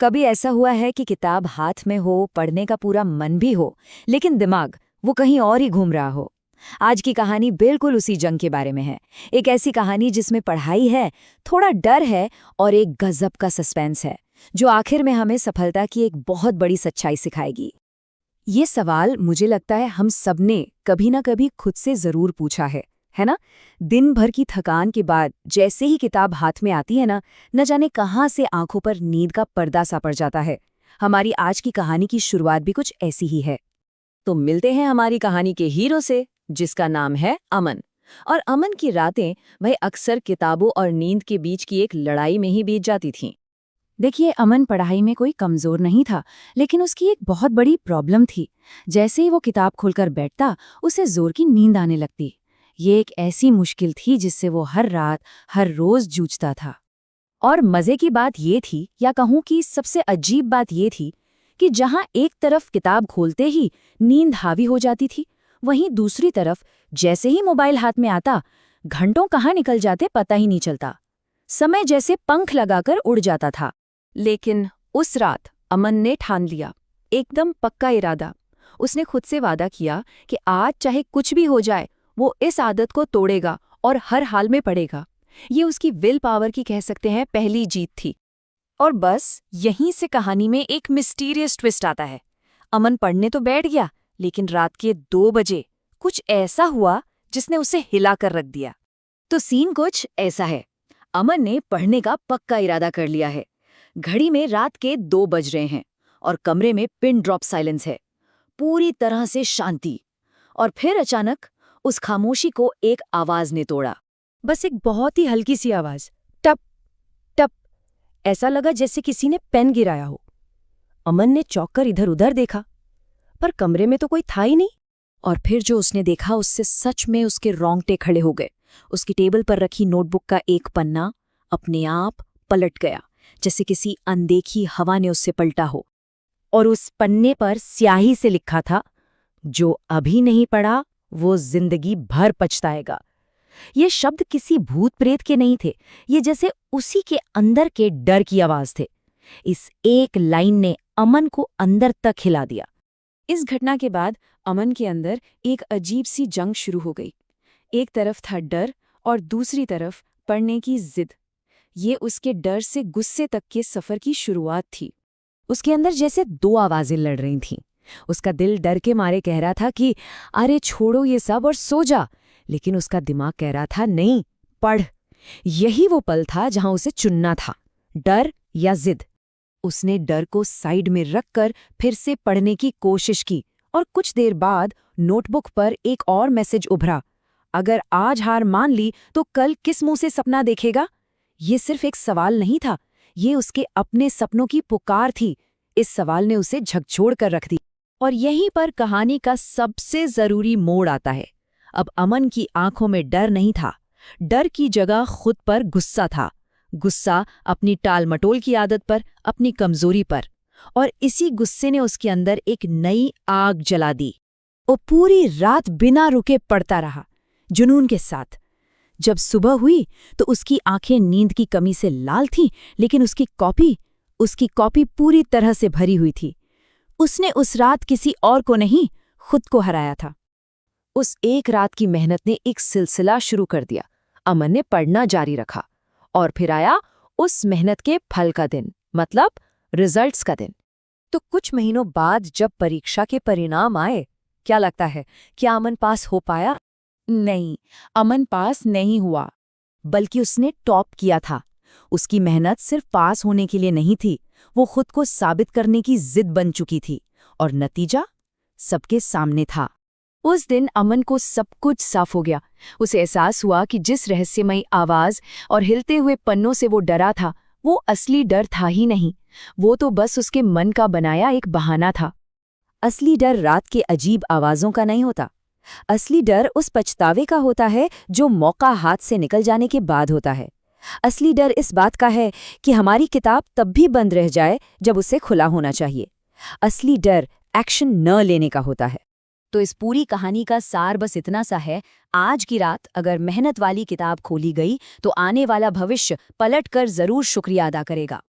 कभी ऐसा हुआ है कि किताब हाथ में हो, पढ़ने का पूरा मन भी हो, लेकिन दिमाग वो कहीं और ही घूम रहा हो। आज की कहानी बिल्कुल उसी जंग के बारे में है। एक ऐसी कहानी जिसमें पढ़ाई है, थोड़ा डर है और एक गजब का सस्पेंस है, जो आखिर में हमें सफलता की एक बहुत बड़ी सच्चाई सिखाएगी। ये सवाल मुझे लगता है हम सबने कभी ना कभी खुद से जरूर पूछा है ना? दिन भर की थकान के बाद जैसे ही किताब हाथ में आती है ना, न जाने कहाँ से आंखों पर नींद का पर्दा सा पड़ जाता है। हमारी आज की कहानी की शुरुआत भी कुछ ऐसी ही है। तो मिलते हैं हमारी कहानी के हीरो से, जिसका नाम है अमन। और अमन की रातें वह अक्सर किताबों और नींद के बीच की एक लड़ाई में ही बीत जाती थीं। देखिए, अमन पढ़ाई में कोई कमजोर नहीं था, लेकिन उसकी एक बहुत बड़ी प्रॉब्लम थी। जैसे ही वो किताब खोलकर बैठता, उसे जोर की नींद आने लगती। ये एक ऐसी मुश्किल थी जिससे वो हर रात, हर रोज जूझता था। और मजे की बात ये थी, या कहूँ कि सबसे अजीब बात ये थी, कि जहाँ एक तरफ किताब खोलते ही नींद हावी हो जाती थी, वहीं दूसरी तरफ जैसे ही मोबाइल हाथ में आता, घंटों कहाँ निकल जाते पता ही नहीं चलता। समय जैसे पंख लगाकर उड़ जाता था। लेकिन उस रात अमन ने ठान लिया, एकदम पक्का इरादा। उसने खुद से वादा किया कि आज चाहे कुछ भी हो जाए, वो इस आदत को तोड़ेगा और हर हाल में पढ़ेगा। ये उसकी विल पावर की कह सकते हैं पहली जीत थी। और बस यहीं से कहानी में एक मिस्टीरियस ट्विस्ट आता है। अमन पढ़ने तो बैठ गया, लेकिन रात के 2 बजे कुछ ऐसा हुआ जिसने उसे हिला कर रख दिया। तो सीन कुछ ऐसा है। अमन ने पढ़ने का पक्का इरादा कर लिया है। घड़ी में रात के 2 बज रहे हैं और कमरे में पिन ड्रॉप साइलेंस है, पूरी तरह से शांति। और फिर अचानक उस खामोशी को एक आवाज ने तोड़ा। बस एक बहुत ही हल्की सी आवाज, टप टप। ऐसा लगा जैसे किसी ने पेन गिराया हो। अमन ने चौंक कर इधर उधर देखा, पर कमरे में तो कोई था ही नहीं। और फिर जो उसने देखा, उससे सच में उसके रोंगटे खड़े हो गए। उसकी टेबल पर रखी नोटबुक का एक पन्ना अपने आप पलट गया, जैसे किसी अनदेखी हवा ने उससे पलटा हो। और उस पन्ने पर स्याही से लिखा था, जो अभी नहीं पढ़ा वो जिंदगी भर पछताएगा। ये शब्द किसी भूत प्रेत के नहीं थे, ये जैसे उसी के अंदर के डर की आवाज थे। इस एक लाइन ने अमन को अंदर तक हिला दिया। इस घटना के बाद अमन के अंदर एक अजीब सी जंग शुरू हो गई। एक तरफ था डर और दूसरी तरफ पढ़ने की जिद। ये उसके डर से गुस्से तक के सफर की शुरुआत थी। उसके अंदर जैसे 2 आवाजें लड़ रही थीं। उसका दिल डर के मारे कह रहा था कि अरे छोड़ो ये सब और सो जा, लेकिन उसका दिमाग कह रहा था नहीं, पढ़। यही वो पल था जहां उसे चुनना था, डर या जिद। उसने डर को साइड में रखकर फिर से पढ़ने की कोशिश की, और कुछ देर बाद नोटबुक पर एक और मैसेज उभरा, अगर आज हार मान ली तो कल किस मुंह से सपना देखेगा। ये सिर्फ एक सवाल नहीं था, ये उसके अपने सपनों की पुकार थी। इस सवाल ने उसे झकझोर कर रख दी। और यहीं पर कहानी का सबसे जरूरी मोड़ आता है। अब अमन की आंखों में डर नहीं था, डर की जगह खुद पर गुस्सा था। गुस्सा अपनी टाल-मटोल की आदत पर, अपनी कमजोरी पर। और इसी गुस्से ने उसके अंदर एक नई आग जला दी। वो पूरी रात बिना रुके पढ़ता रहा, जुनून के साथ। जब सुबह हुई तो उसकी आंखें नींद की कमी से लाल थीं, लेकिन उसकी कॉपी पूरी तरह से भरी हुई थी। उसने उस रात किसी और को नहीं, खुद को हराया था। उस एक रात की मेहनत ने एक सिलसिला शुरू कर दिया। अमन ने पढ़ना जारी रखा, और फिर आया उस मेहनत के फल का दिन, मतलब रिजल्ट्स का दिन। तो कुछ महीनों बाद जब परीक्षा के परिणाम आए, क्या लगता है, क्या अमन पास हो पाया? नहीं, अमन पास नहीं हुआ, बल्कि उसने टॉप किया था। उसकी मेहनत सिर्फ पास होने के लिए नहीं थी, वो खुद को साबित करने की जिद बन चुकी थी। और नतीजा सबके सामने था। उस दिन अमन को सब कुछ साफ हो गया। उसे एहसास हुआ कि जिस रहस्यमयी आवाज और हिलते हुए पन्नों से वो डरा था, वो असली डर था ही नहीं। वो तो बस उसके मन का बनाया एक बहाना था। असली डर रात के अजीब आवाजों का नहीं होता। असली डर उस पछतावे का होता है जो मौका हाथ से निकल जाने के बाद होता है। असली डर इस बात का है कि हमारी किताब तब भी बंद रह जाए जब उसे खुला होना चाहिए। असली डर एक्शन न लेने का होता है। तो इस पूरी कहानी का सार बस इतना सा है, आज की रात अगर मेहनत वाली किताब खोली गई तो आने वाला भविष्य पलट कर जरूर शुक्रिया अदा करेगा।